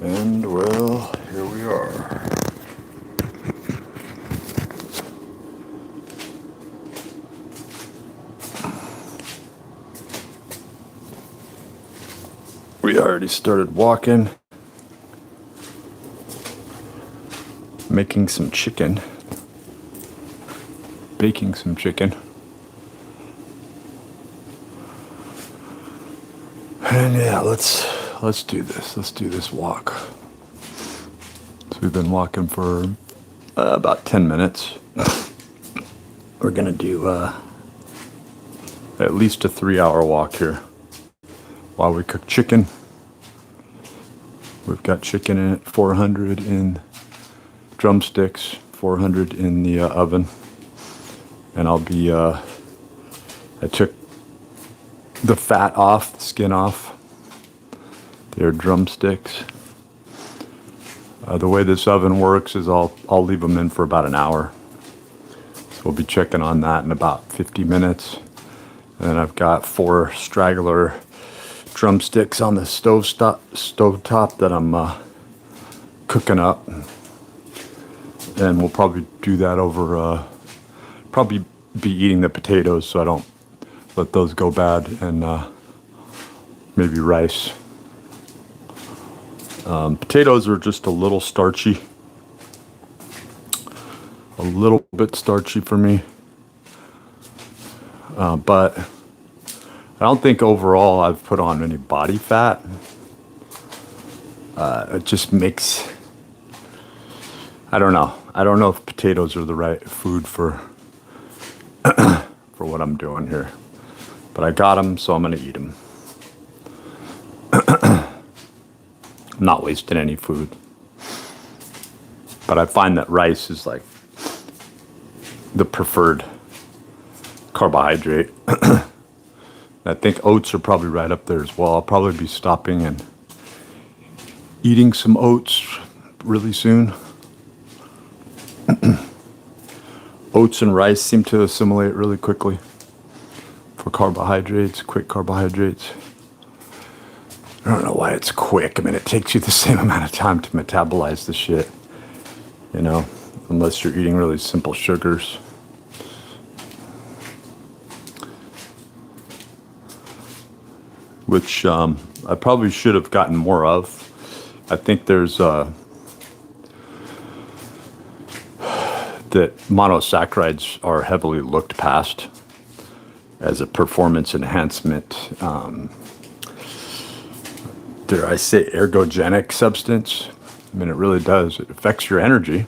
And well, here we are. We already started walking, making some chicken, baking some chicken. And yeah, let's do this. Let's do this walk. So we've been walking for about 10 minutes. We're gonna do at least a 3-hour walk here while we cook chicken. We've got chicken in it, 400 in drumsticks, 400 in the oven. And I'll be, I took the fat off, the skin off. They're drumsticks. The way this oven works is I'll leave them in for about an hour. So we'll be checking on that in about 50 minutes. And then I've got 4 straggler drumsticks on the stovetop that I'm cooking up. And we'll probably do that over, probably be eating the potatoes so I don't let those go bad, and maybe rice. Potatoes are just a little starchy. A little bit starchy for me. But I don't think overall I've put on any body fat. It just makes, I don't know. I don't know if potatoes are the right food for for what I'm doing here. But I got them, so I'm going to eat them. I'm not wasting any food. But I find that rice is like the preferred carbohydrate. I think oats are probably right up there as well. I'll probably be stopping and eating some oats really soon. Oats and rice seem to assimilate really quickly for carbohydrates, quick carbohydrates. I don't know why it's quick. I mean, it takes you the same amount of time to metabolize the shit, you know, unless you're eating really simple sugars. Which I probably should have gotten more of. I think there's that monosaccharides are heavily looked past as a performance enhancement, dare I say, ergogenic substance. I mean, it really does. It affects your energy.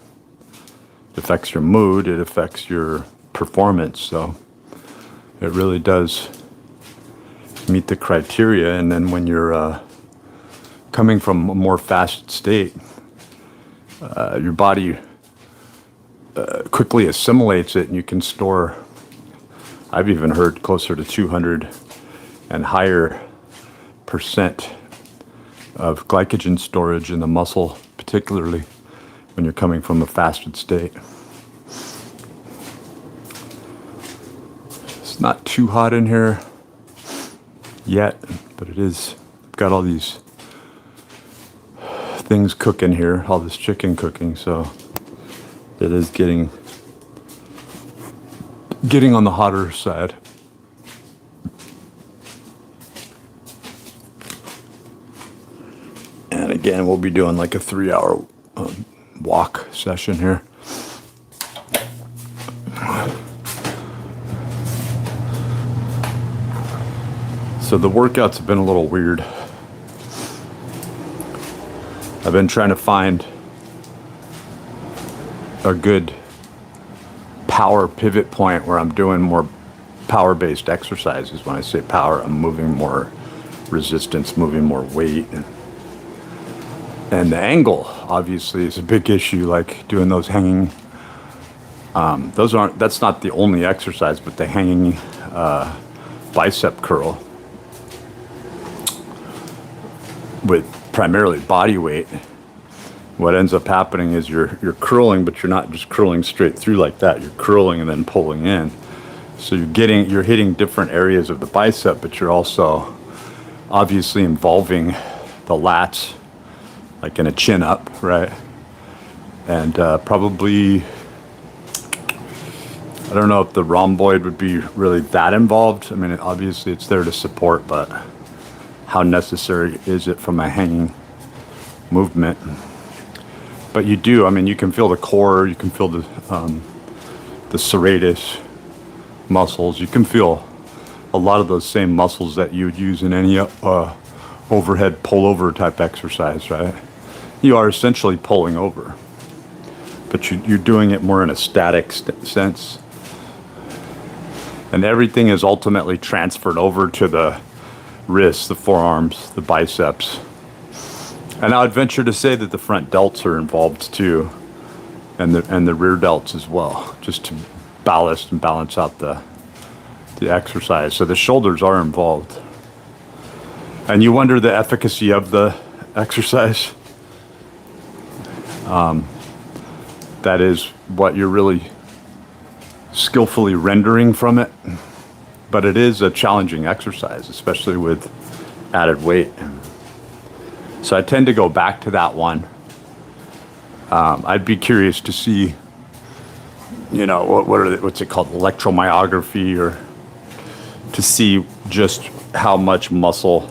It affects your mood. It affects your performance. So it really does meet the criteria. And then when you're coming from a more fasted state, your body quickly assimilates it, and you can store, I've even heard, closer to 200 and higher percent of glycogen storage in the muscle, particularly when you're coming from a fasted state. It's not too hot in here yet, but it is. I've got all these things cooking here, all this chicken cooking, so it is getting on the hotter side. And again, we'll be doing like a 3-hour walk session here. So the workouts have been a little weird. I've been trying to find a good power pivot point where I'm doing more power-based exercises. When I say power, I'm moving more resistance, moving more weight. And the angle, obviously, is a big issue, like doing those hanging, that's not the only exercise, but the hanging bicep curl with primarily body weight. What ends up happening is you're curling, but you're not just curling straight through like that. You're curling and then pulling in. So you're hitting different areas of the bicep, but you're also obviously involving the lats like in a chin up, right? And probably, I don't know if the rhomboid would be really that involved. I mean, obviously it's there to support, but how necessary is it from a hanging movement? But you do, I mean, you can feel the core, you can feel the serratus muscles. You can feel a lot of those same muscles that you would use in any overhead pullover type exercise, right? You are essentially pulling over, but you're doing it more in a static sense. And everything is ultimately transferred over to the wrists, the forearms, the biceps. And I would venture to say that the front delts are involved too, and the rear delts as well, just to ballast and balance out the exercise. So the shoulders are involved. And you wonder the efficacy of the exercise. That is what you're really skillfully rendering from it. But it is a challenging exercise, especially with added weight. So I tend to go back to that one. I'd be curious to see, you know, what's it called, electromyography, or to see just how much muscle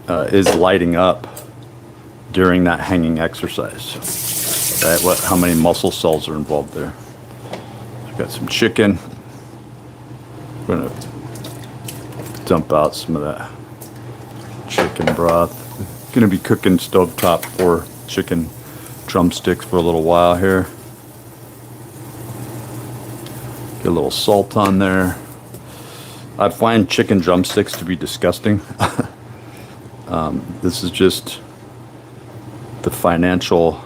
is lighting up during that hanging exercise. Right? How many muscle cells are involved there? I've got some chicken. I'm gonna dump out some of that chicken broth. Gonna be cooking stovetop for chicken drumsticks for a little while here. Get a little salt on there. I find chicken drumsticks to be disgusting. This is just the financial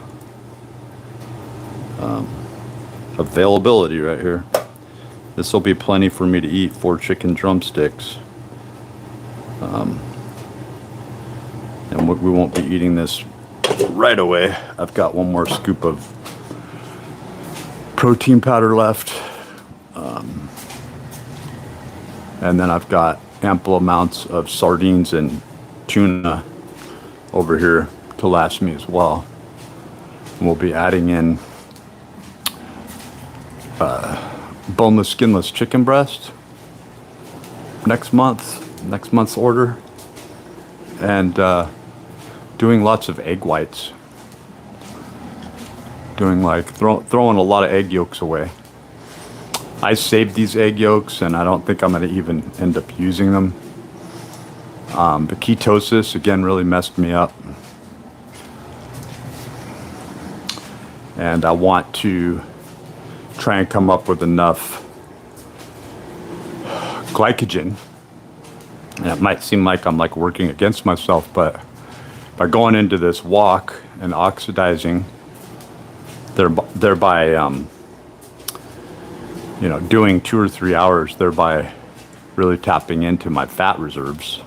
availability right here. This will be plenty for me to eat, 4 chicken drumsticks. And we won't be eating this right away. I've got one more scoop of protein powder left. And then I've got ample amounts of sardines and tuna over here to last me as well. And we'll be adding in boneless, skinless chicken breast next month's order. And doing lots of egg whites. Doing like throwing a lot of egg yolks away. I saved these egg yolks, and I don't think I'm going to even end up using them. The ketosis, again, really messed me up. And I want to try and come up with enough glycogen. And it might seem like I'm like working against myself, but by going into this walk and oxidizing, thereby you know, doing 2 or 3 hours, thereby really tapping into my fat reserves,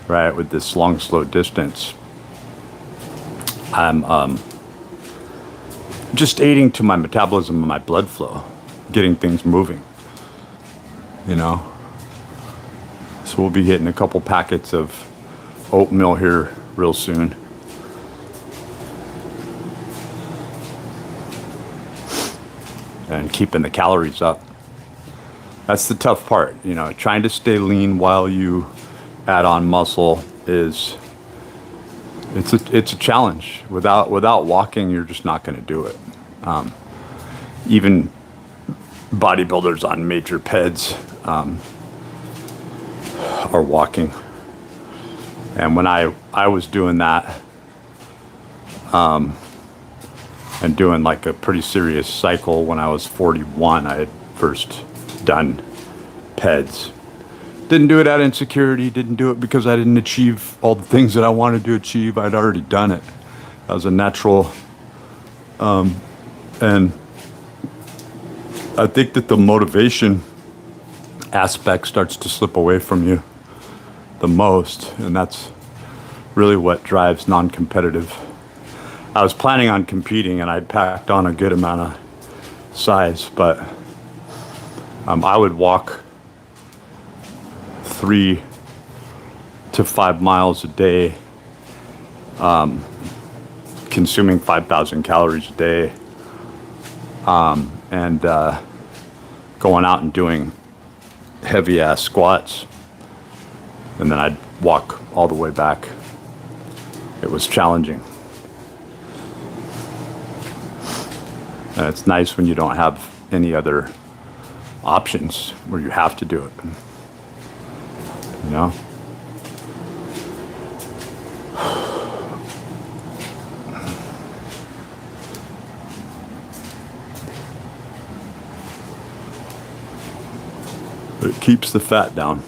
right, with this long, slow distance. I'm just aiding to my metabolism and my blood flow, getting things moving, you know. So we'll be hitting a couple packets of oatmeal here real soon. And keeping the calories up. That's the tough part, you know, trying to stay lean while you add on muscle it's a challenge. Without walking, you're just not going to do it. Even bodybuilders on major peds are walking. And when I was doing that, and doing like a pretty serious cycle when I was 41, I had first done PEDs. Didn't do it out of insecurity, didn't do it because I didn't achieve all the things that I wanted to achieve. I'd already done it. That was a natural, and I think that the motivation aspect starts to slip away from you the most, and that's really what drives non-competitive. I was planning on competing, and I'd packed on a good amount of size, but I would walk 3 to 5 miles a day consuming 5,000 calories a day, and going out and doing heavy ass squats, and then I'd walk all the way back. It was challenging. And it's nice when you don't have any other options where you have to do it. You know? But it keeps the fat down.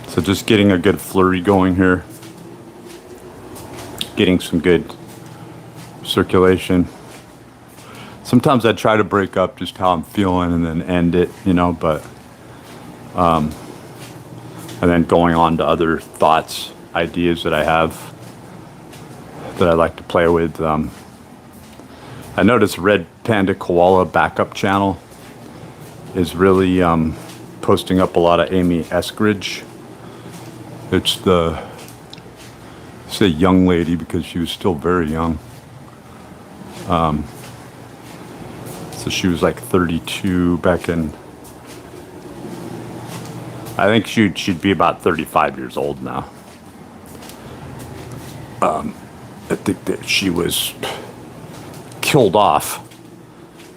So just getting a good flurry going here. Getting some good circulation. Sometimes I try to break up just how I'm feeling and then end it, you know, but and then going on to other thoughts, ideas that I have that I like to play with. I noticed Red Panda Koala backup channel is really posting up a lot of Amy Eskridge. It's I say young lady because she was still very young. So she was like 32 back in, I think she'd be about 35 years old now. I think that she was killed off,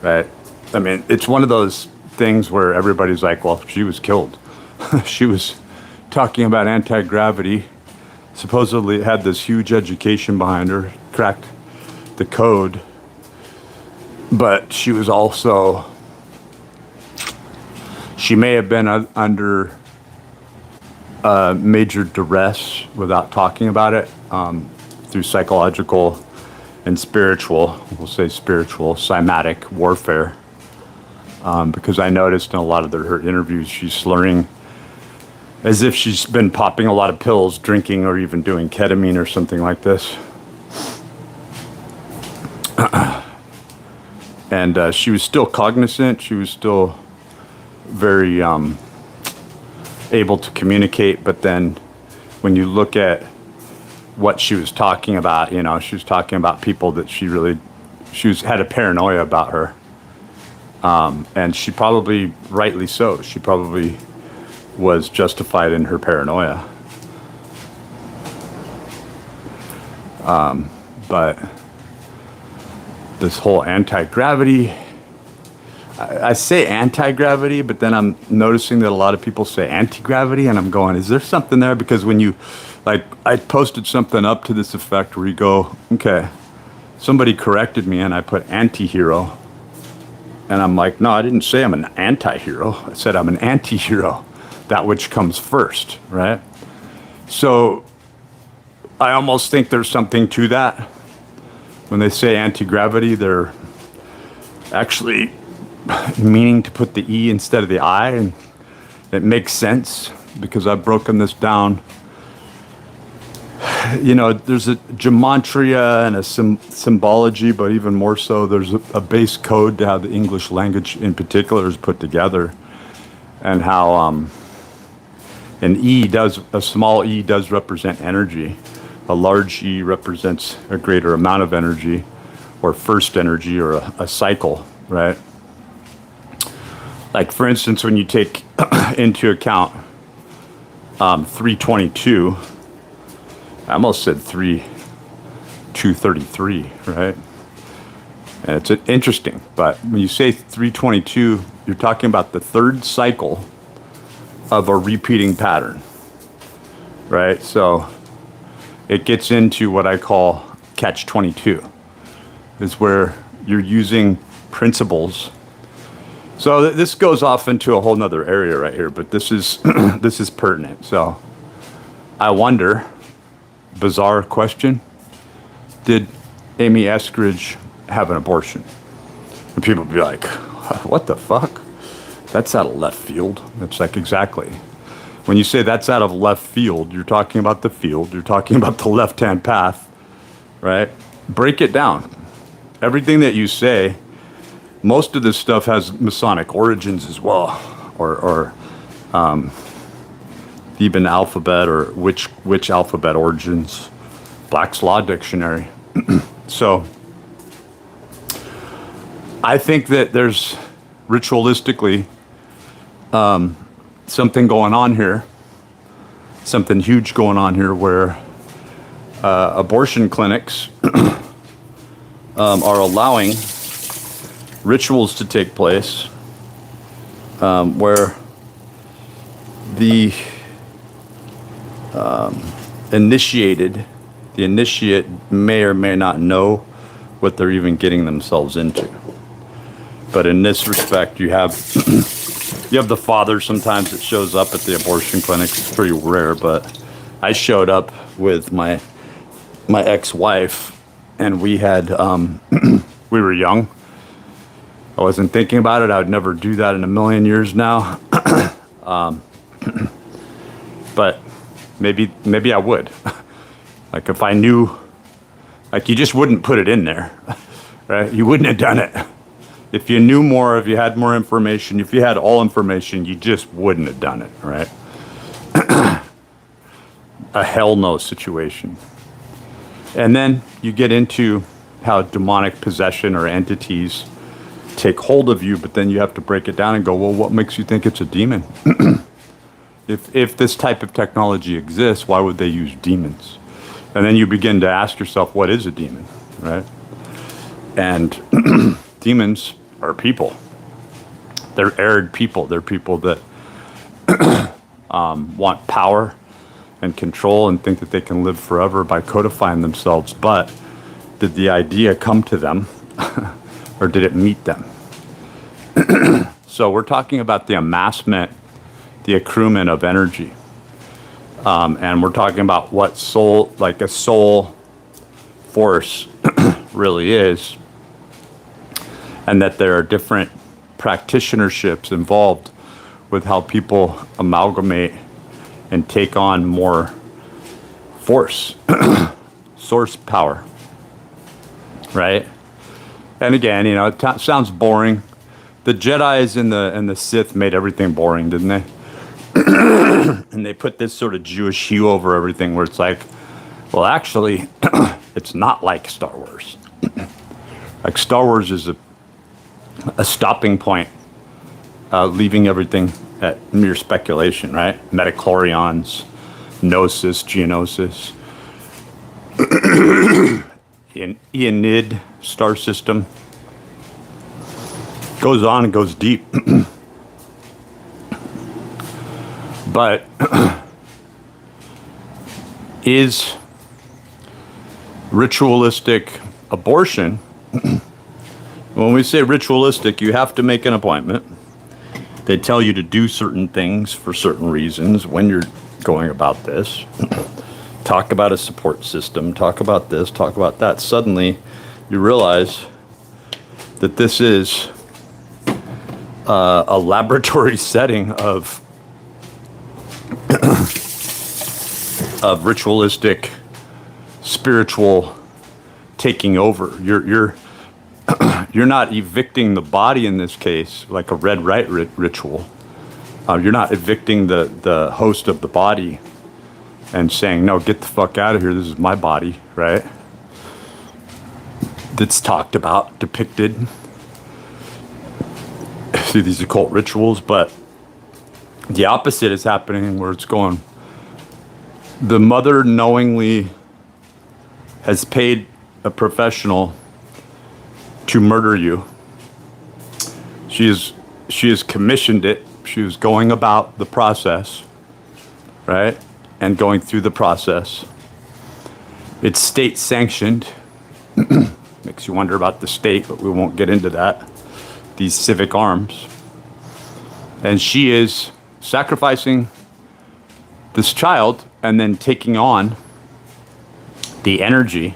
right? I mean, it's one of those things where everybody's like, well, she was killed. She was talking about anti-gravity, supposedly had this huge education behind her, cracked the code, but she was also, she may have been under major duress without talking about it, through psychological and spiritual, we'll say spiritual, cymatic warfare. Because I noticed in a lot of her interviews, she's slurring as if she's been popping a lot of pills, drinking, or even doing ketamine or something like this. And she was still cognizant. She was still very able to communicate. But then when you look at what she was talking about, you know, she was talking about people that she had a paranoia about her. And she probably, rightly so, she probably was justified in her paranoia. But this whole anti-gravity, I say anti-gravity, but then I'm noticing that a lot of people say anti-gravity, and I'm going, is there something there? Because when you, like, I posted something up to this effect where you go, okay, somebody corrected me and I put anti-hero. And I'm like, no, I didn't say I'm an anti-hero. I said I'm an anti-hero, that which comes first, right? So I almost think there's something to that. When they say anti-gravity, they're actually meaning to put the E instead of the I, and it makes sense because I've broken this down. You know, there's a gematria and a symbology, but even more so, there's a base code to how the English language in particular is put together, and how a small e does represent energy. A large E represents a greater amount of energy, or first energy, or a cycle, right? Like, for instance, when you take into account 322, I almost said 233, right? And it's interesting, but when you say 322, you're talking about the third cycle of a repeating pattern, right? So it gets into what I call catch-22, is where you're using principles. So this goes off into a whole nother area right here, but this is this is pertinent. So I wonder, bizarre question, did Amy Eskridge have an abortion? And people would be like, what the fuck? That's out of left field. It's like, exactly. When you say that's out of left field, you're talking about the field, you're talking about the left-hand path, right? Break it down. Everything that you say most of this stuff has Masonic origins as well, or Theban alphabet, or which alphabet origins, Black's Law Dictionary. So I think that there's ritualistically something going on here, something huge going on here, where abortion clinics are allowing rituals to take place where the initiate may or may not know what they're even getting themselves into. But in this respect, you have the father sometimes that shows up at the abortion clinics. It's pretty rare, but I showed up with my ex-wife, and we had we were young. I wasn't thinking about it. I would never do that in a million years now. But maybe I would. Like if I knew, like you just wouldn't put it in there, right? You wouldn't have done it. If you knew more, if you had more information, if you had all information, you just wouldn't have done it, right? A hell no situation. And then you get into how demonic possession or entities take hold of you, but then you have to break it down and go, well, what makes you think it's a demon? If this type of technology exists, why would they use demons? And then you begin to ask yourself, what is a demon, right? And demons are people. They're arid people. They're people that want power and control and think that they can live forever by codifying themselves. But did the idea come to them or did it meet them? So we're talking about the amassment, the accruement of energy. And we're talking about what soul, like a soul force really is. And that there are different practitionerships involved with how people amalgamate and take on more force, source power, right? And again, you know, it sounds boring. The Jedis and the Sith made everything boring, didn't they? And they put this sort of Jewish hue over everything where it's like, well, actually, it's not like Star Wars. Like Star Wars is a stopping point, leaving everything at mere speculation, right? Metachlorians, Gnosis, Geonosis, Aeonid star system. Goes on and goes deep. But is ritualistic abortion, when we say ritualistic, you have to make an appointment. They tell you to do certain things for certain reasons when you're going about this. Talk about a support system, talk about this, talk about that. Suddenly you realize that this is a laboratory setting of ritualistic spiritual taking over. You're not evicting the body in this case like a red rite ritual. You're not evicting the host of the body and saying, no, get the fuck out of here, this is my body, right? That's talked about, depicted through these occult rituals, but the opposite is happening where it's going. The mother knowingly has paid a professional to murder you. She has commissioned it. She was going about the process, right? And going through the process. It's state sanctioned. Makes you wonder about the state, but we won't get into that. These civic arms. And she is sacrificing this child and then taking on the energy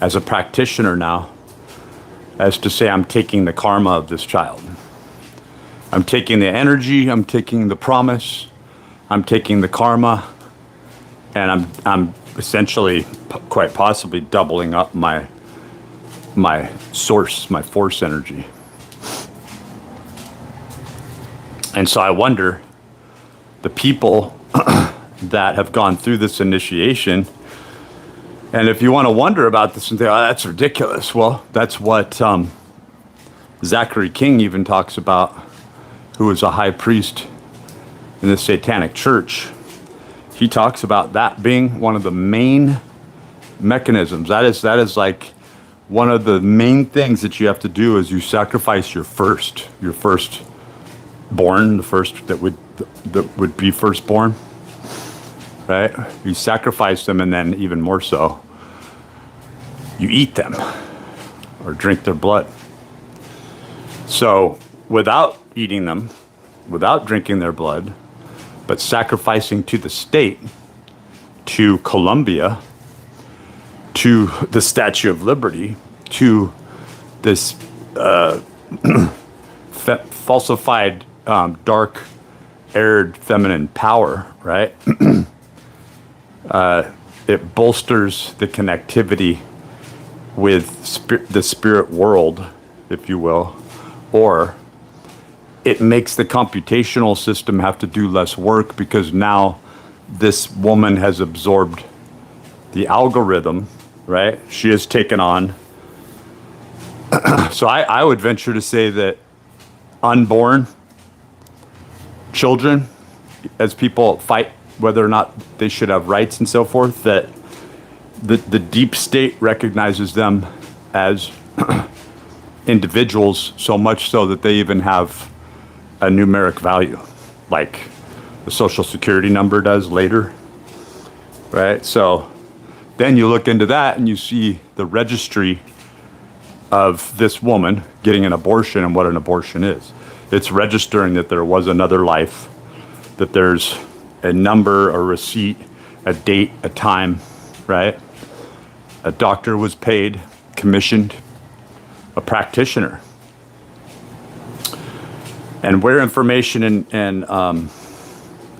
as a practitioner now, as to say, I'm taking the karma of this child. I'm taking the energy, I'm taking the promise, I'm taking the karma, and I'm essentially quite possibly doubling up my source, my force energy. And so I wonder, the people that have gone through this initiation, and if you want to wonder about this and think, oh, that's ridiculous. Well, that's what Zachary King even talks about, who was a high priest in the Satanic Church. He talks about that being one of the main mechanisms. That is like one of the main things that you have to do is you sacrifice your firstborn, the first that would be firstborn, right? You sacrifice them, and then even more so, you eat them or drink their blood. So without eating them, without drinking their blood, but sacrificing to the state, to Colombia, to the Statue of Liberty, to this falsified, dark, arid, feminine power, right? It bolsters the connectivity with the spirit world, if you will, or it makes the computational system have to do less work because now this woman has absorbed the algorithm, right? She has taken on. So I would venture to say that unborn children, as people fight whether or not they should have rights and so forth, that the deep state recognizes them as individuals, so much so that they even have a numeric value, like the social security number does later, right? So then you look into that and you see the registry of this woman getting an abortion and what an abortion is. It's registering that there was another life, that there's a number, a receipt, a date, a time, right? A doctor was paid, commissioned, a practitioner. And where information and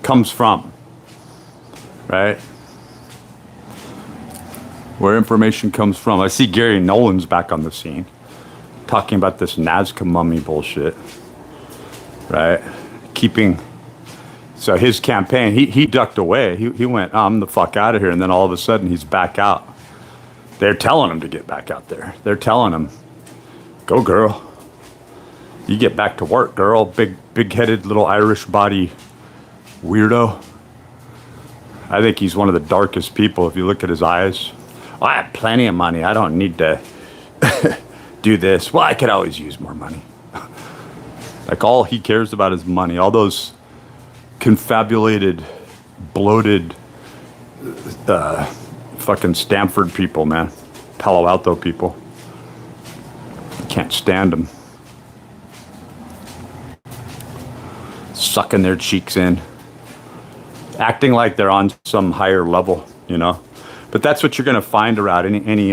comes from, right? Where information comes from. I see Gary Nolan's back on the scene, talking about this Nazca mummy bullshit, right? So his campaign, he ducked away. He went, I'm the fuck out of here. And then all of a sudden he's back out. They're telling him to get back out there. They're telling him, go girl. You get back to work, girl. Big-headed little Irish body weirdo. I think he's one of the darkest people if you look at his eyes. I have plenty of money. I don't need to do this. Well, I could always use more money. Like all he cares about is money. All those confabulated, bloated, fucking Stanford people, man. Palo Alto people. Can't stand them. Sucking their cheeks in, acting like they're on some higher level, you know. But that's what you're going to find around any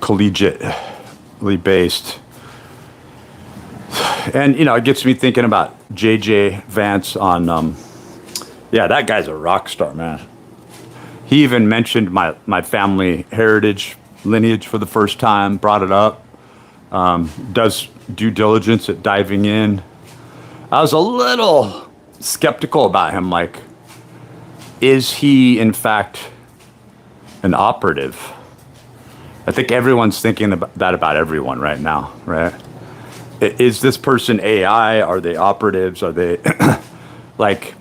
collegiately based. And you know, it gets me thinking about JJ Vance on. Yeah, that guy's a rock star, man. He even mentioned my family heritage lineage for the first time. Brought it up. Does due diligence at diving in. I was a little skeptical about him. Like, is he in fact an operative? I think everyone's thinking about that about everyone right now, right? Is this person AI? Are they operatives? Are they like?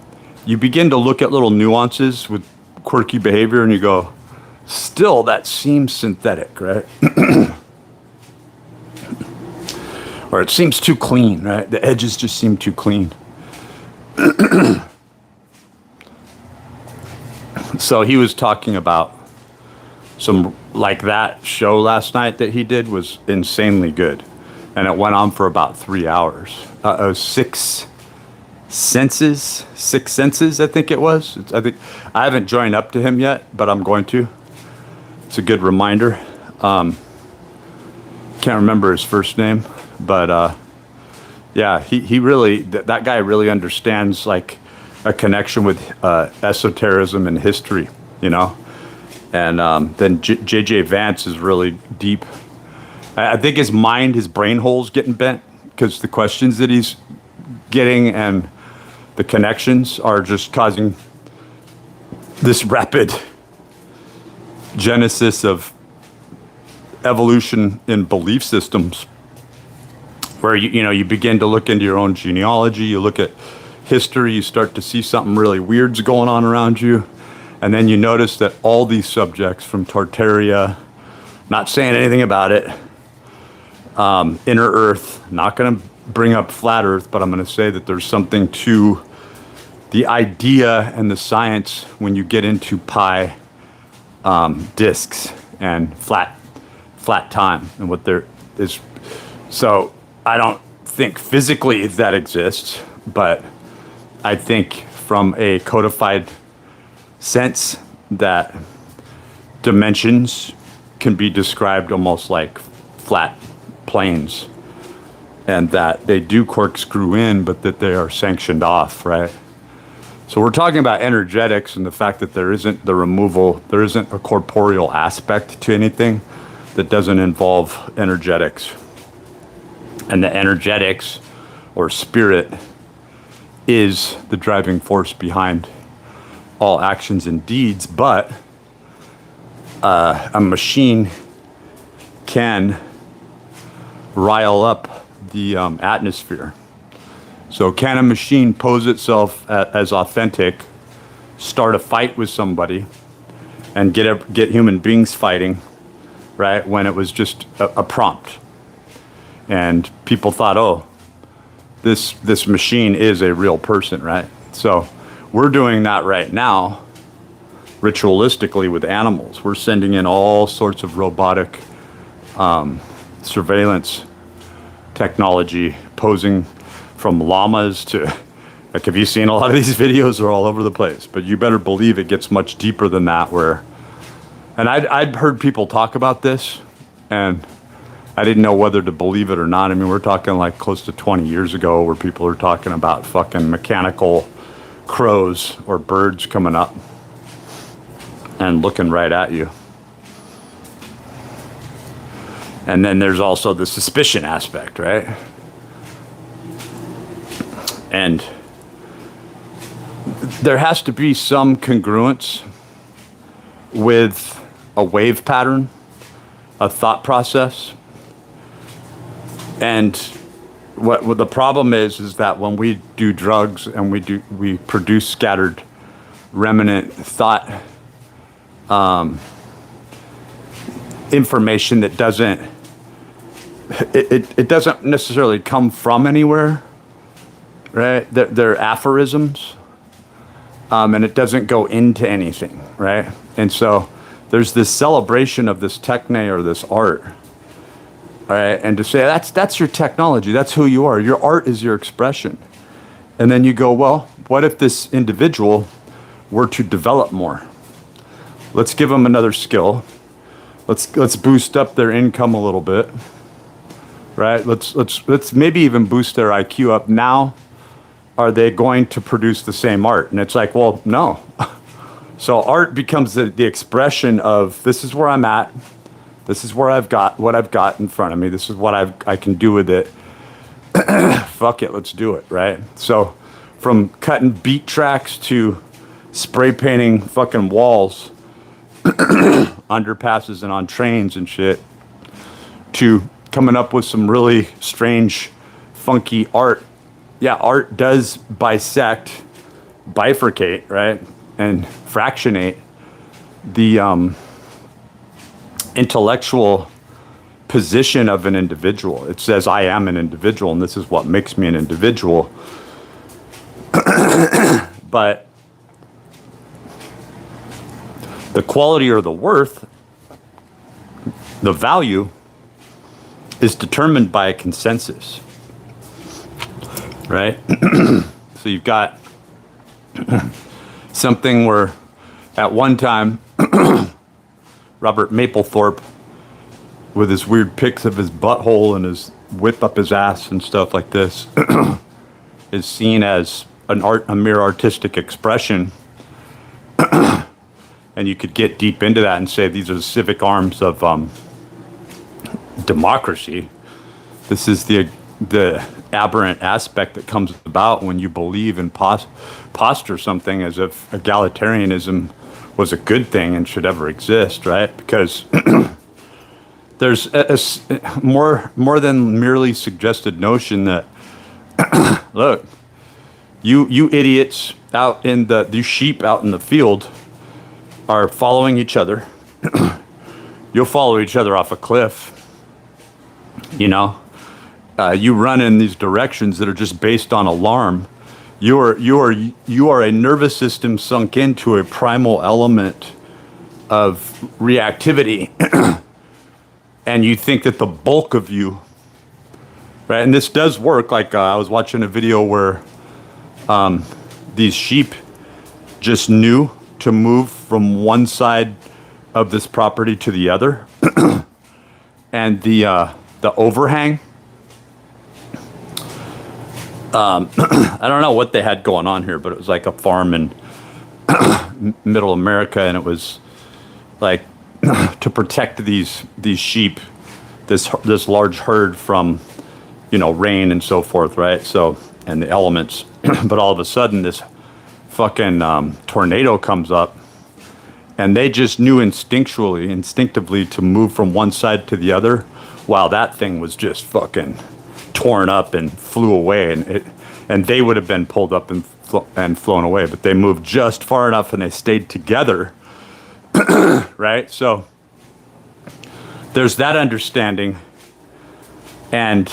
You begin to look at little nuances with quirky behavior, and you go, still that seems synthetic, right? Or it seems too clean, right? The edges just seem too clean. So he was talking about some, like that show last night that he did was insanely good. And it went on for about 3 hours. Six Senses, I think it was. I haven't joined up to him yet, but I'm going to. It's a good reminder. Can't remember his first name. But yeah, he really, that guy really understands like a connection with esotericism and history, you know. And then JJ Vance is really deep. I think his brain hole's getting bent because the questions that he's getting and the connections are just causing this rapid genesis of evolution in belief systems, where you begin to look into your own genealogy, you look at history, you start to see something really weird's going on around you, and then you notice that all these subjects from Tartaria, not saying anything about it, inner Earth, not going to bring up flat Earth, but I'm going to say that there's something to the idea and the science when you get into pi disks and flat time and what there is. So I don't think physically that exists, but I think from a codified sense that dimensions can be described almost like flat planes, and that they do corkscrew in, but that they are sanctioned off, right? So we're talking about energetics and the fact that there isn't a corporeal aspect to anything that doesn't involve energetics. And the energetics or spirit is the driving force behind all actions and deeds, but a machine can rile up the atmosphere. So can a machine pose itself as authentic, start a fight with somebody, and get human beings fighting, right, when it was just a prompt? And people thought, oh, this machine is a real person, right? So we're doing that right now, ritualistically with animals. We're sending in all sorts of robotic surveillance technology, posing from llamas to, like, have you seen a lot of these videos? They're all over the place, but you better believe it gets much deeper than that, and I'd heard people talk about this, and I didn't know whether to believe it or not. I mean, we're talking like close to 20 years ago where people are talking about fucking mechanical crows or birds coming up and looking right at you. And then there's also the suspicion aspect, right? And there has to be some congruence with a wave pattern, a thought process. And what the problem is that when we do drugs and we produce scattered remnant thought information that doesn't necessarily come from anywhere, right? They're aphorisms, and it doesn't go into anything, right? And so there's this celebration of this techne or this art, right? And to say that's your technology, that's who you are. Your art is your expression. And then you go, well, what if this individual were to develop more? Let's give them another skill. Let's boost up their income a little bit, right? Let's maybe even boost their IQ up. Now, are they going to produce the same art? And it's like, well, no. So art becomes the expression of, this is where I'm at. This is where I've got what I've got in front of me. This is what I can do with it. Fuck it, let's do it, right? So from cutting beat tracks to spray painting fucking walls, underpasses and on trains and shit, to coming up with some really strange, funky art. Yeah, art does bisect, bifurcate, right? And fractionate the intellectual position of an individual. It says, I am an individual, and this is what makes me an individual. But the quality or the worth, the value, is determined by a consensus, right? So you've got something where at one time, Robert Mapplethorpe, with his weird pics of his butthole and his whip up his ass and stuff like this, is seen as a mere artistic expression. And you could get deep into that and say these are the civic arms of democracy. This is the the aberrant aspect that comes about when you believe and posture something as if egalitarianism was a good thing and should ever exist, right? Because there's more than merely suggested notion that look, you idiots out in these sheep out in the field are following each other. You'll follow each other off a cliff. You know, you run in these directions that are just based on alarm. You are a nervous system sunk into a primal element of reactivity, and you think that the bulk of you, right? And this does work. Like I was watching a video where these sheep just knew to move from one side of this property to the other, and the overhang. I don't know what they had going on here, but it was like a farm in middle America, and it was like to protect these sheep, this large herd from, you know, rain and so forth, right? So, and the elements. But all of a sudden, this fucking tornado comes up, and they just knew instinctively to move from one side to the other, while that thing was just fucking torn up and flew away, and they would have been pulled up and flown away, but they moved just far enough and they stayed together, right? So there's that understanding, and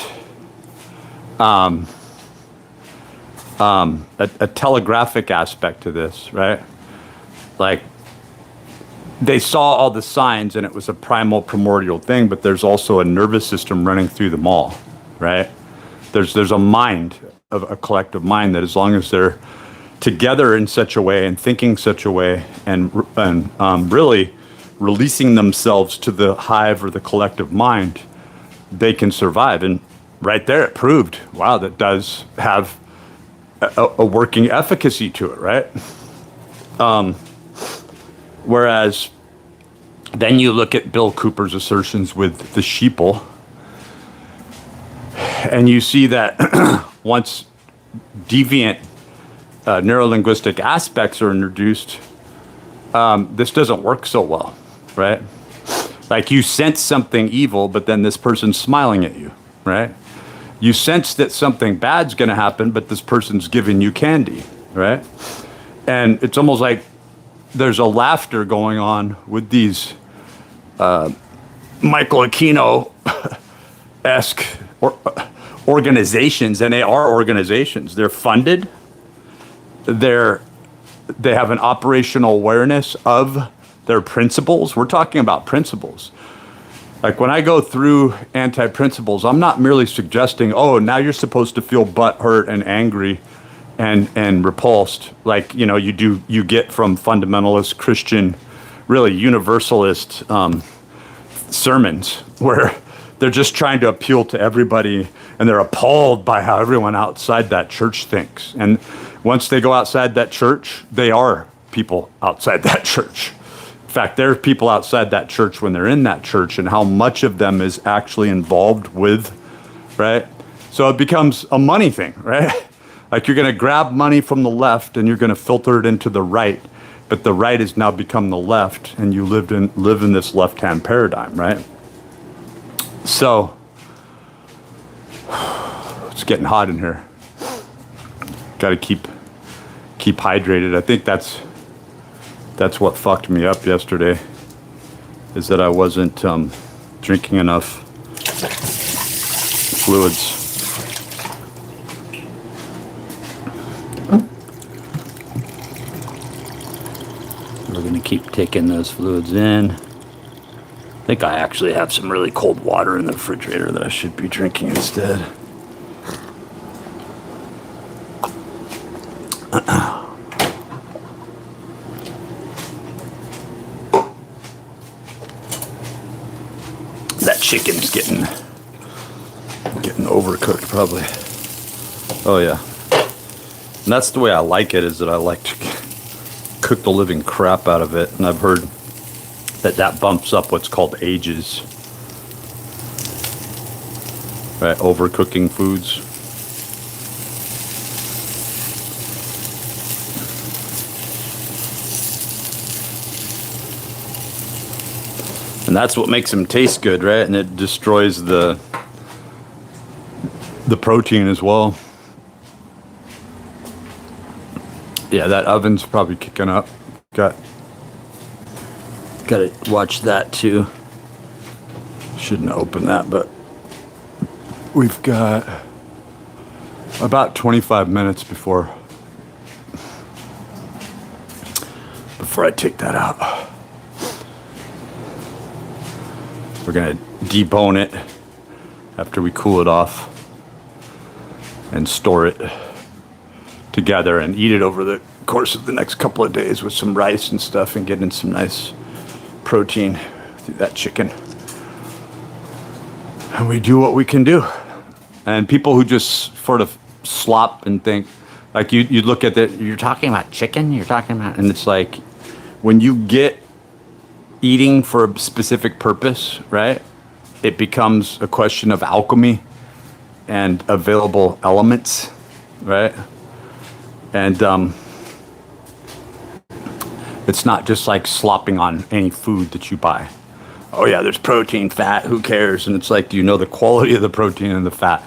a telegraphic aspect to this, right? Like, they saw all the signs and it was a primal primordial thing, but there's also a nervous system running through them all, right? There's a mind, of a collective mind, that as long as they're together in such a way and thinking such a way and really releasing themselves to the hive or the collective mind, they can survive. And right there it proved, wow, that does have a working efficacy to it, right? Whereas then you look at Bill Cooper's assertions with the sheeple, and you see that once deviant neurolinguistic aspects are introduced, this doesn't work so well, right? Like, you sense something evil, but then this person's smiling at you, right? You sense that something bad's going to happen, but this person's giving you candy, right? And it's almost like there's a laughter going on with these Michael Aquino-esque organizations, and they are organizations. They're funded. They have an operational awareness of their principles. We're talking about principles. Like, when I go through anti-principles, I'm not merely suggesting, oh, now you're supposed to feel butthurt and angry and repulsed, like, you know, you get from fundamentalist Christian, really universalist sermons, where they're just trying to appeal to everybody, and they're appalled by how everyone outside that church thinks. And once they go outside that church, they are people outside that church. In fact, there are people outside that church when they're in that church, and how much of them is actually involved with, right? So it becomes a money thing, right? Like, you're going to grab money from the left and you're going to filter it into the right, but the right has now become the left, and you live in this left-hand paradigm, right? So it's getting hot in here. Got to keep hydrated. I think that's what fucked me up yesterday, is that I wasn't drinking enough fluids. We're going to keep taking those fluids in. I think I actually have some really cold water in the refrigerator that I should be drinking instead. That chicken's getting overcooked, probably. Oh yeah. And that's the way I like it, is that I like to cook the living crap out of it, and I've heard that bumps up what's called ages. right? Overcooking foods. And that's what makes them taste good, right? And it destroys the protein as well. Yeah, that oven's probably kicking up. Gotta watch that too. Shouldn't open that, but we've got about 25 minutes before I take that out. We're gonna debone it after we cool it off and store it together and eat it over the course of the next couple of days with some rice and stuff and get in some nice protein through that chicken. And we do what we can do. And people who just sort of slop and think, like you look at that, you're talking about chicken, and it's like when you get eating for a specific purpose, right? It becomes a question of alchemy and available elements, right? And it's not just like slopping on any food that you buy. Oh yeah, there's protein, fat, who cares? And it's like, do you know the quality of the protein and the fat,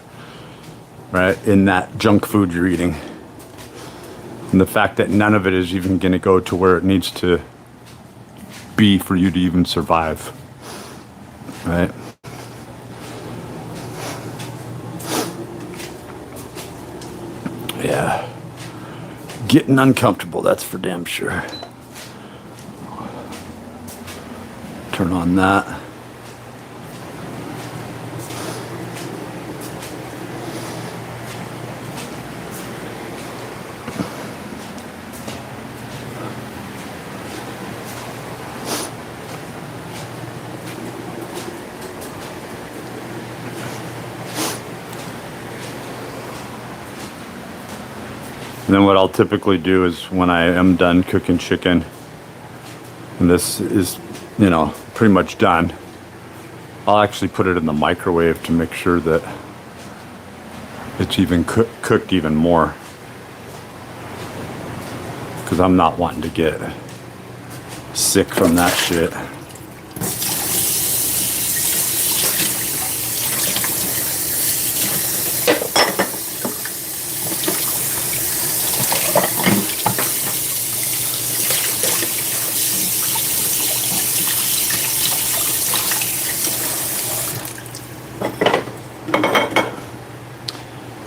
right? In that junk food you're eating. And the fact that none of it is even gonna go to where it needs to be for you to even survive, right? Yeah. Getting uncomfortable, that's for damn sure. Turn on that. And then what I'll typically do is when I am done cooking chicken, and this is, you know, pretty much done, I'll actually put it in the microwave to make sure that it's even cooked even more. Because I'm not wanting to get sick from that shit.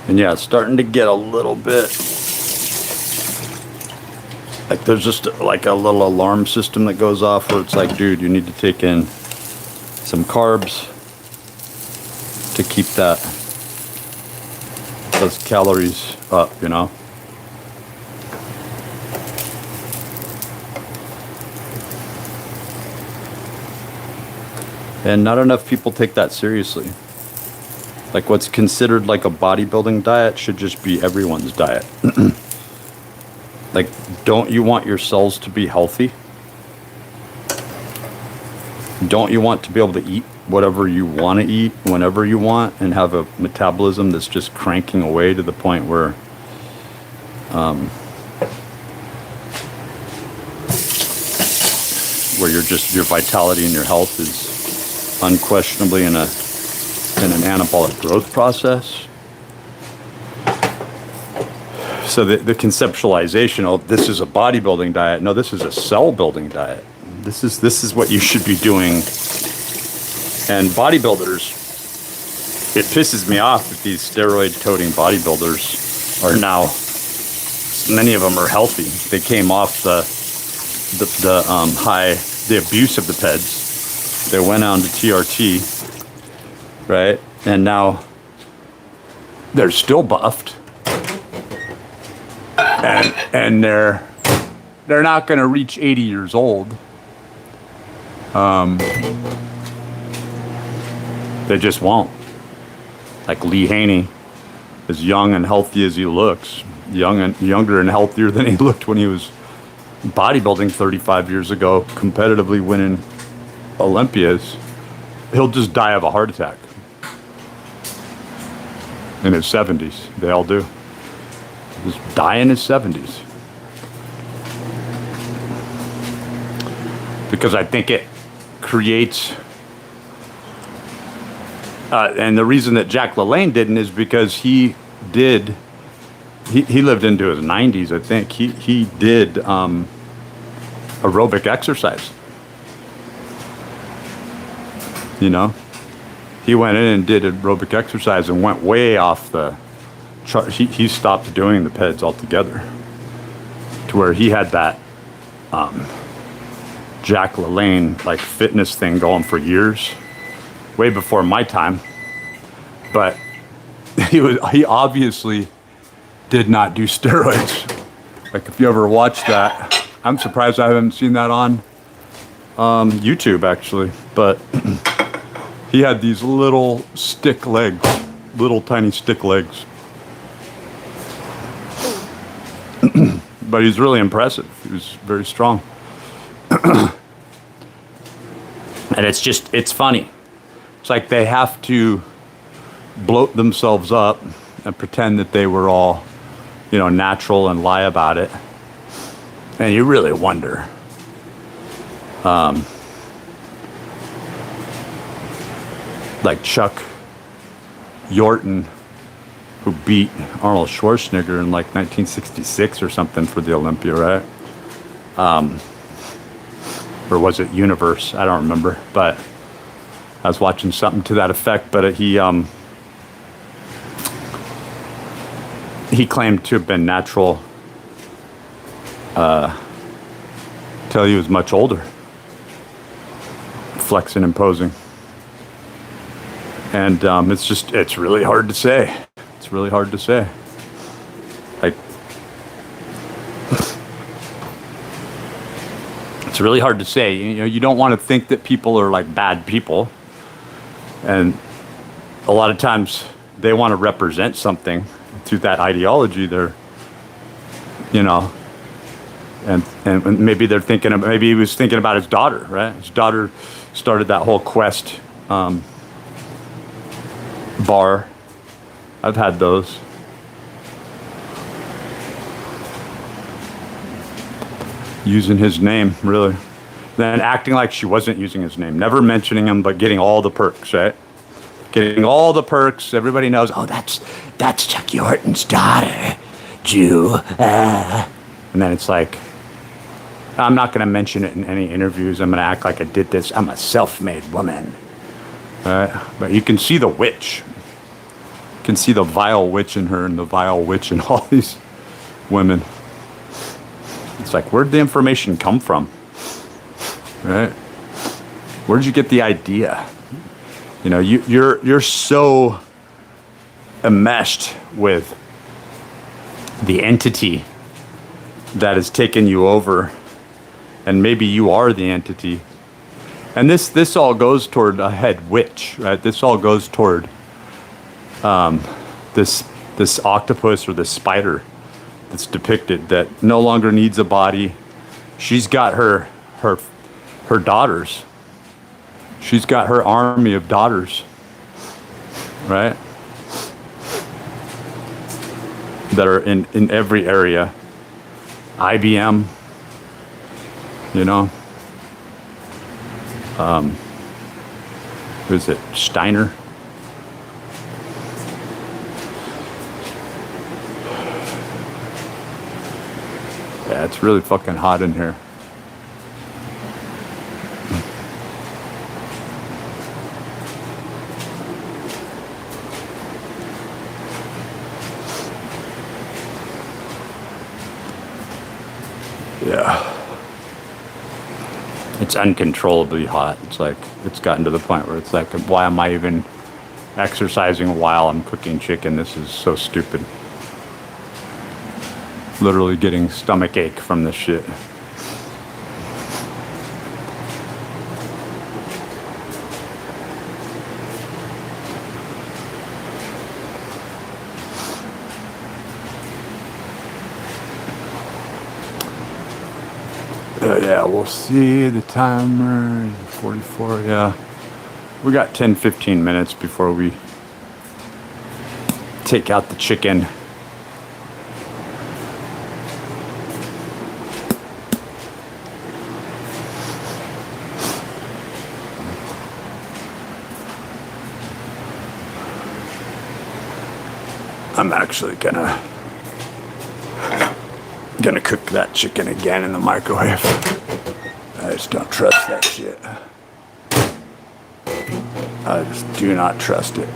And yeah, it's starting to get a little bit like there's just like a little alarm system that goes off where it's like, dude, you need to take in some carbs to keep those calories up, you know? And not enough people take that seriously. Like what's considered like a bodybuilding diet should just be everyone's diet. Like, don't you want your cells to be healthy? Don't you want to be able to eat whatever you want to eat whenever you want and have a metabolism that's just cranking away to the point where your vitality and your health is unquestionably in an anabolic growth process? So the conceptualization of this is a bodybuilding diet. No, this is a cell building diet. This is what you should be doing. And bodybuilders, it pisses me off that these steroid-toting bodybuilders are now, many of them are healthy. They came off the abuse of the PEDs. They went on to TRT, right? And now they're still buffed. And they're not going to reach 80 years old. They just won't. Like Lee Haney, as young and healthy as he looks, younger and healthier than he looked when he was bodybuilding 35 years ago, competitively winning Olympias, he'll just die of a heart attack. in his 70s. They all do. Just die in his 70s. Because I think it creates, and the reason that Jack LaLanne didn't is because he lived into his 90s, I think. He did aerobic exercise. You know? He went in and did aerobic exercise and went way off the chart. He stopped doing the PEDs altogether. To where he had that Jack LaLanne like fitness thing going for years. Way before my time. But he obviously did not do steroids. Like if you ever watched that, I'm surprised I haven't seen that on YouTube actually. But he had these little stick legs, little tiny stick legs. But he's really impressive. He was very strong. And it's funny. It's like they have to bloat themselves up and pretend that they were all, natural and lie about it. And you really wonder. Like Chuck Yorton, who beat Arnold Schwarzenegger in like 1966 or something for the Olympia, right? Or was it Universe? I don't remember, but I was watching something to that effect. But he claimed to have been natural till he was much older, flexing and posing. And it's really hard to say. It's really hard to say. Like, it's really hard to say. You don't want to think that people are like bad people. And a lot of times they want to represent something through that ideology. They're, and maybe they're thinking, maybe he was thinking about his daughter, right? His daughter started that whole Quest bar. I've had those. Using his name, really. Then acting like she wasn't using his name. Never mentioning him, but getting all the perks, right? Getting all the perks. Everybody knows, oh, that's Chuck Yorton's daughter, Jew. And then it's like, I'm not going to mention it in any interviews. I'm going to act like I did this. I'm a self-made woman. But you can see the witch. You can see the vile witch in her and the vile witch in all these women. It's like, where'd the information come from? Right? Where'd you get the idea? You're so enmeshed with the entity that has taken you over, and maybe you are the entity. And this all goes toward a head witch, right? This all goes toward this octopus or this spider that's depicted that no longer needs a body. She's got her daughters. She's got her army of daughters, right? That are in every area. IBM, who's it? Steiner. Yeah, it's really fucking hot in here. Yeah. It's uncontrollably hot. It's like, it's gotten to the point where it's like, why am I even exercising while I'm cooking chicken? This is so stupid. Literally getting stomach ache from this shit. Yeah, we'll see the timer, 44, yeah. We got 10, 15 minutes before we take out the chicken. I'm actually gonna cook that chicken again in the microwave. I just don't trust that shit. I just do not trust it.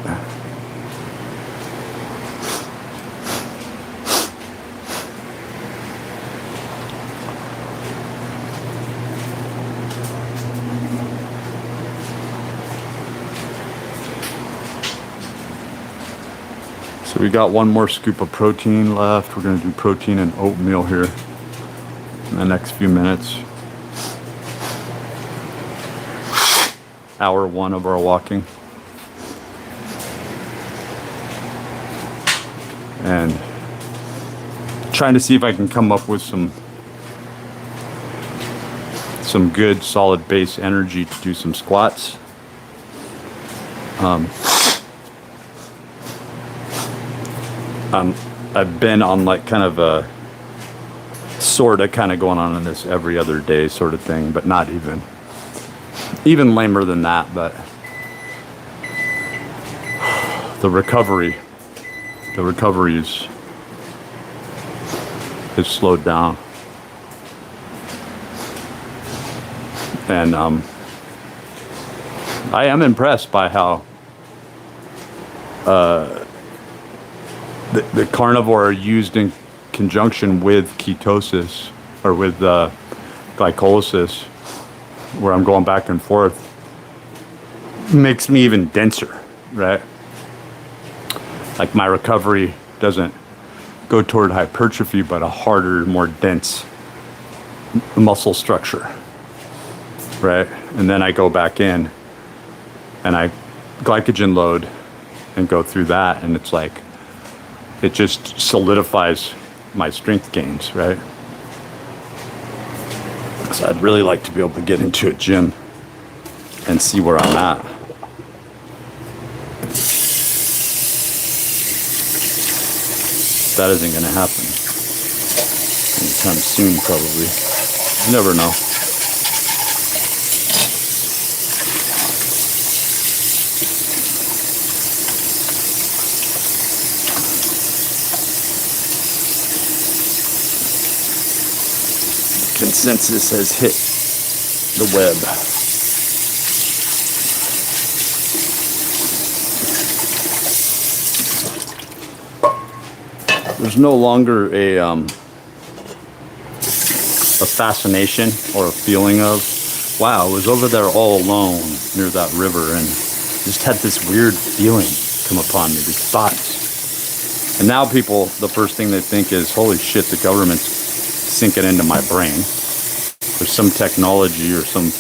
So we got one more scoop of protein left. We're gonna do protein and oatmeal here in the next few minutes. Hour one of our walking. And trying to see if I can come up with some good solid base energy to do some squats. I've been on like kind of a sorta kind of going on in this every other day sort of thing, but not even lamer than that. But the recovery is slowed down, and I am impressed by how the carnivore are used in conjunction with ketosis or with glycolysis, where I'm going back and forth, makes me even denser, right? Like my recovery doesn't go toward hypertrophy, but a harder, more dense muscle structure, right? And then I go back in and I glycogen load and go through that, and it's like, it just solidifies my strength gains, right? So I'd really like to be able to get into a gym and see where I'm at. That isn't going to happen anytime soon, probably. You never know. Consensus has hit the web. There's no longer a fascination or a feeling of, wow, I was over there all alone near that river and just had this weird feeling come upon me, these thoughts. And now people, the first thing they think is, holy shit, the government's sinking into my brain. There's some technology or some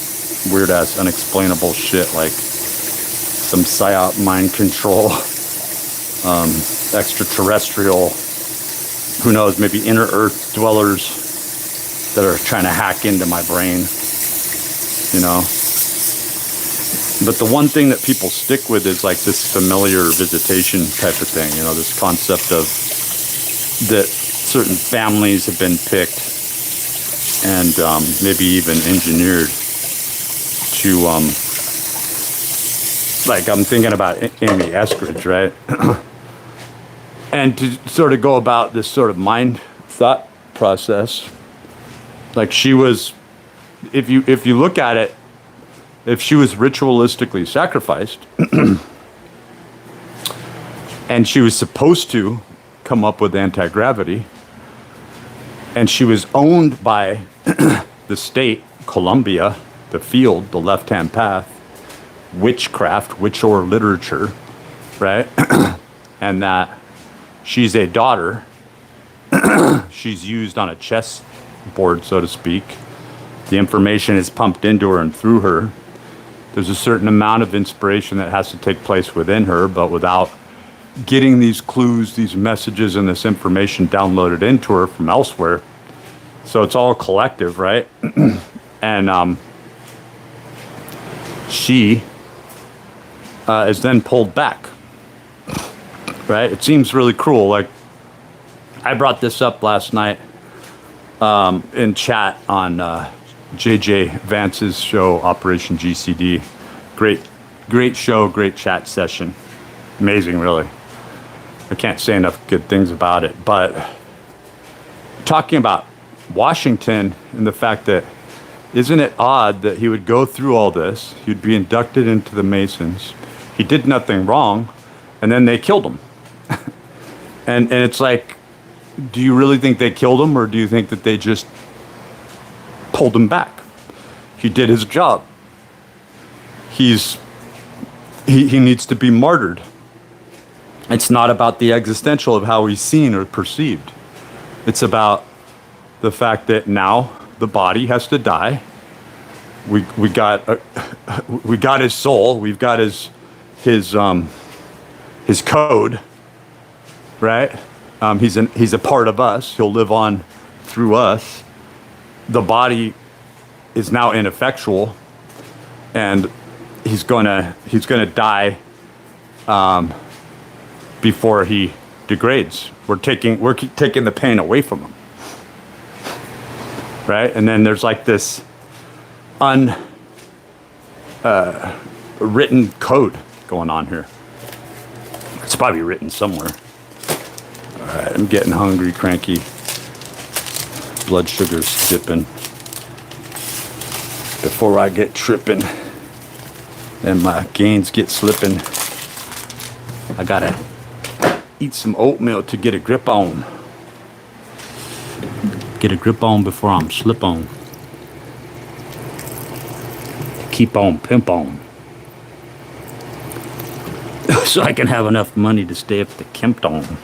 weird ass unexplainable shit like some psyop mind control, extraterrestrial, who knows, maybe inner earth dwellers that are trying to hack into my brain, you know. But the one thing that people stick with is like this familiar visitation type of thing, you know, this concept of that certain families have been picked and maybe even engineered to, like I'm thinking about Amy Eskridge, right? And to sort of go about this sort of mind thought process, like she was, if you look at it, if she was ritualistically sacrificed and she was supposed to come up with anti-gravity, and she was owned by the state, Columbia, the field, the left-hand path, witchcraft, witch-or literature, right? And that she's a daughter, she's used on a chess board, so to speak. The information is pumped into her and through her. There's a certain amount of inspiration that has to take place within her, but without getting these clues, these messages, and this information downloaded into her from elsewhere. So it's all collective, right? And she is then pulled back. right? It seems really cruel. Like, I brought this up last night in chat on JJ Vance's show, Operation GCD. Great show, great chat session. Amazing, really. I can't say enough good things about it. But talking about Washington and the fact that, isn't it odd that he would go through all this? He'd be inducted into the Masons. He did nothing wrong, and then they killed him. and it's like, do you really think they killed him, or do you think that they just pulled him back? He did his job. He needs to be martyred. It's not about the existential of how he's seen or perceived. It's about the fact that now the body has to die. We got his soul. We've got his code, right? He's a part of us. He'll live on through us. The body is now ineffectual, and he's gonna die before he degrades. We're taking the pain away from him, right? And then there's like this written code going on here. It's probably written somewhere. All right, I'm getting hungry, cranky. Blood sugar's dipping. Before I get tripping and my gains get slipping, I gotta eat some oatmeal to get a grip on. Get a grip on before I'm slip on. Keep on, pimp on. So I can have enough money to stay up the Kempton.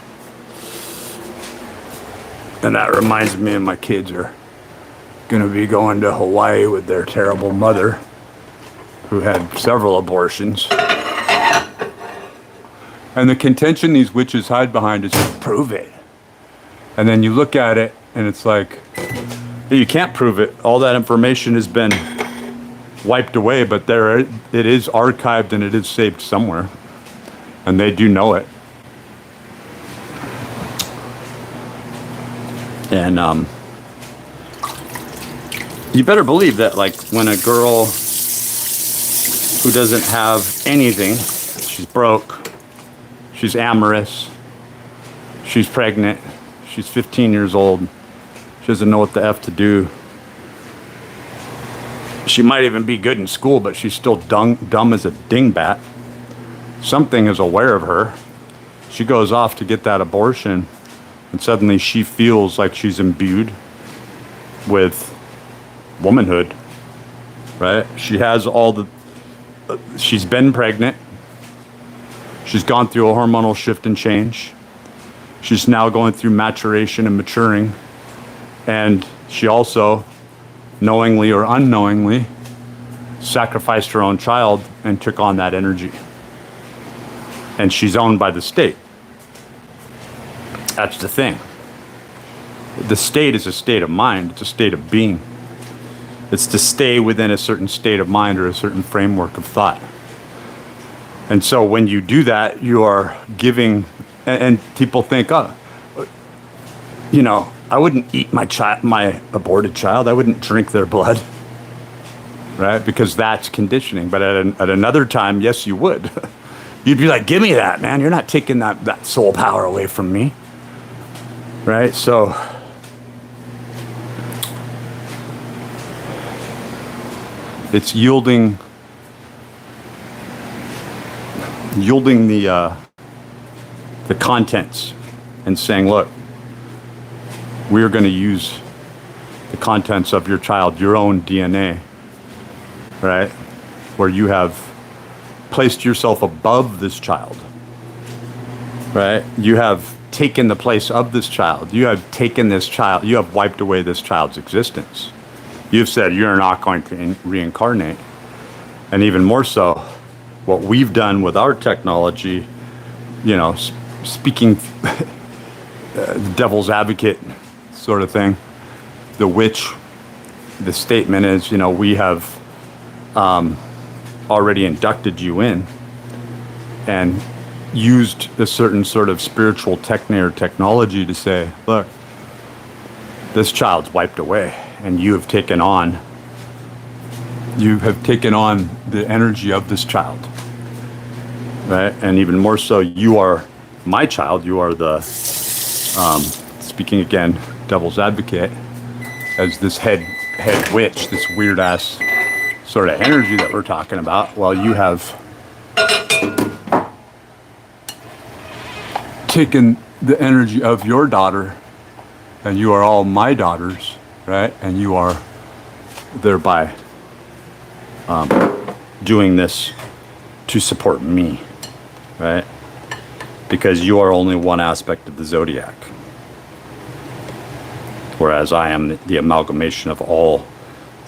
And that reminds me, my kids are gonna be going to Hawaii with their terrible mother, who had several abortions. And the contention these witches hide behind is prove it. And then you look at it and it's like, you can't prove it. All that information has been wiped away, but it is archived and it is saved somewhere. And they do know it. And you better believe that, like, when a girl who doesn't have anything, she's broke, she's amorous, she's pregnant, she's 15 years old, she doesn't know what the F to do. She might even be good in school, but she's still dumb as a dingbat. Something is aware of her. She goes off to get that abortion, and suddenly she feels like she's imbued with womanhood, right? She has she's been pregnant. She's gone through a hormonal shift and change. She's now going through maturation and maturing. And she also, knowingly or unknowingly, sacrificed her own child and took on that energy. And she's owned by the state. That's the thing. The state is a state of mind. It's a state of being. It's to stay within a certain state of mind or a certain framework of thought. And so when you do that, you are giving, and people think, oh, you know, I wouldn't eat my aborted child. I wouldn't drink their blood, right? Because that's conditioning. But at another time, yes, you would. You'd be like, give me that, man. You're not taking that soul power away from me, right? So it's yielding the contents and saying, look, we're going to use the contents of your child, your own DNA, right? Where you have placed yourself above this child, right? You have taken the place of this child. You have taken this child, you have wiped away this child's existence. You've said you're not going to reincarnate. And even more so, what we've done with our technology, you know, speaking the devil's advocate sort of thing, the statement is, you know, we have already inducted you in, and used a certain sort of spiritual technique or technology to say, look, this child's wiped away, and you have taken on the energy of this child, right? And even more so, you are my child. You are the, speaking again, devil's advocate, as this head witch, this weird ass sort of energy that we're talking about. Well, you have taken the energy of your daughter, and you are all my daughters, right? And you are thereby doing this to support me, right? Because you are only one aspect of the zodiac, whereas I am the amalgamation of all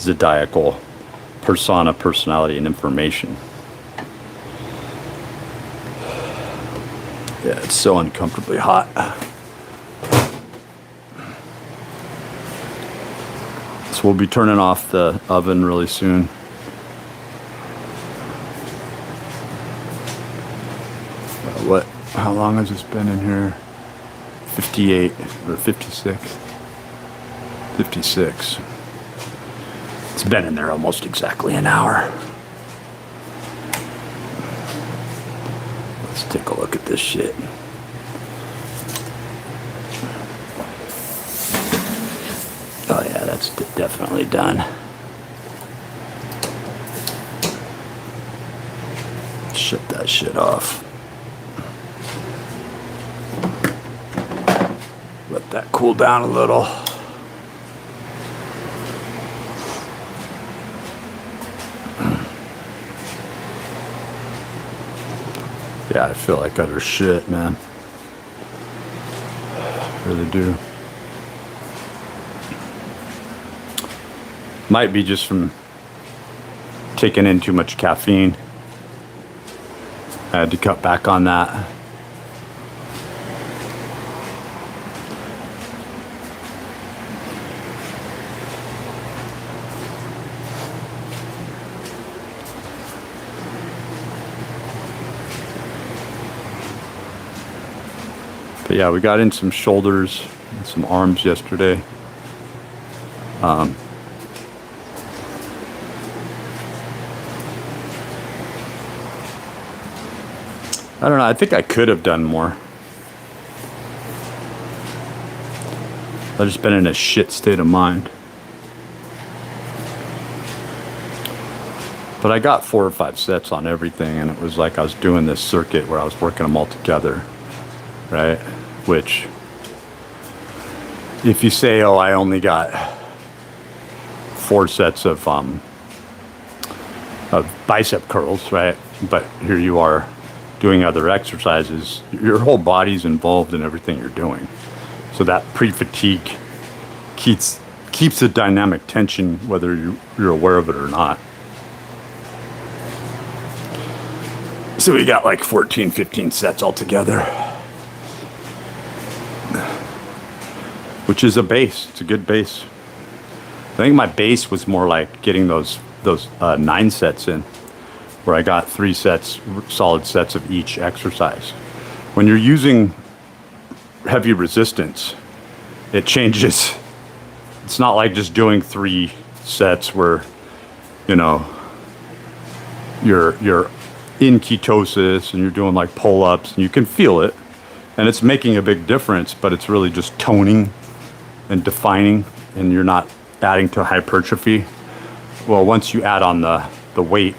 zodiacal persona, personality, and information. Yeah, it's so uncomfortably hot. So we'll be turning off the oven really soon. How long has this been in here? 58 or 56? 56. It's been in there almost exactly an hour. Let's take a look at this shit. Oh yeah, that's definitely done. Shut that shit off. Let that cool down a little. Yeah, I feel like utter shit, man. I really do. Might be just from taking in too much caffeine. I had to cut back on that. But yeah, we got in some shoulders and some arms yesterday. I don't know. I think I could have done more. I've just been in a shit state of mind. But I got 4 or 5 sets on everything, and it was like I was doing this circuit where I was working them all together, right? Which, if you say, oh, I only got 4 sets of bicep curls, right? But here you are doing other exercises, your whole body's involved in everything you're doing. So that pre-fatigue keeps a dynamic tension, whether you're aware of it or not. So we got like 14, 15 sets altogether, which is a base. It's a good base. I think my base was more like getting those 9 sets in, where I got 3 sets, solid sets of each exercise. When you're using heavy resistance, it changes. It's not like just doing 3 sets where, you know, you're in ketosis and you're doing like pull-ups and you can feel it and it's making a big difference, but it's really just toning and defining, and you're not adding to hypertrophy. Well, once you add on the weight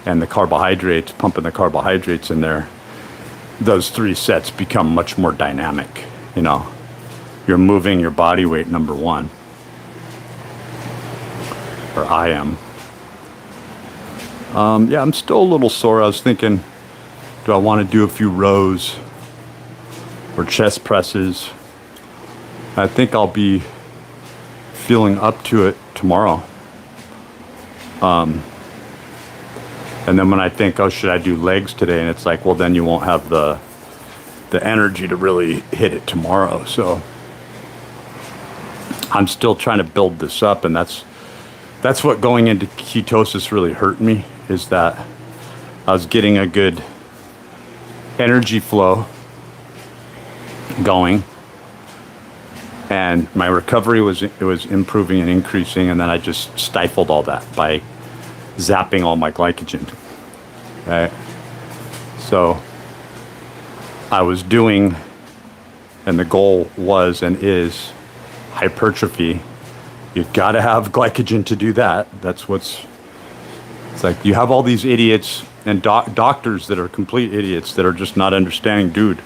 and the carbohydrates, pumping the carbohydrates in there, those 3 sets become much more dynamic. You know, you're moving your body weight, number one, or I am. Yeah, I'm still a little sore. I was thinking, do I want to do a few rows or chest presses? I think I'll be feeling up to it tomorrow. And then when I think, oh, should I do legs today? And it's like, well, then you won't have the energy to really hit it tomorrow. So I'm still trying to build this up, and that's what going into ketosis really hurt me, is that I was getting a good energy flow going, and my recovery was improving and increasing, and then I just stifled all that by zapping all my glycogen. Right? So I was doing, and the goal was and is hypertrophy. You've got to have glycogen to do that. It's like you have all these idiots and doctors that are complete idiots that are just not understanding, dude.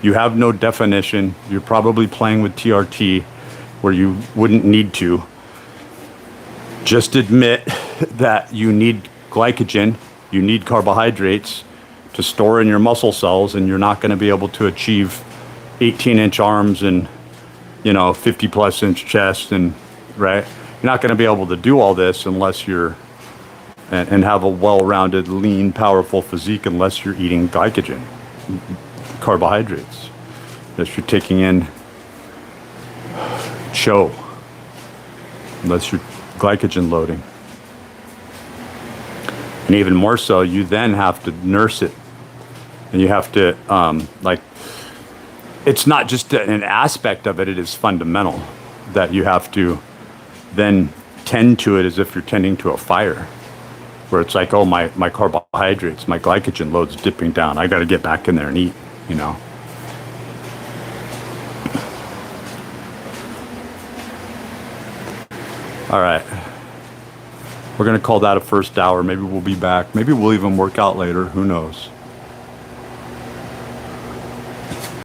You have no definition. You're probably playing with TRT where you wouldn't need to. Just admit that you need glycogen, you need carbohydrates to store in your muscle cells, and you're not going to be able to achieve 18-inch arms and 50 plus inch chest, and right, you're not going to be able to do all this unless you're and have a well-rounded, lean, powerful physique unless you're eating glycogen, carbohydrates, unless you're taking in CHO, unless you're glycogen loading. And even more so, you then have to nurse it, and you have to it's not just an aspect of it, it is fundamental that you have to then tend to it as if you're tending to a fire, where it's like, oh, my carbohydrates, my glycogen load's dipping down. I got to get back in there and eat, All right. We're going to call that a first hour. Maybe we'll be back. Maybe we'll even work out later. Who knows?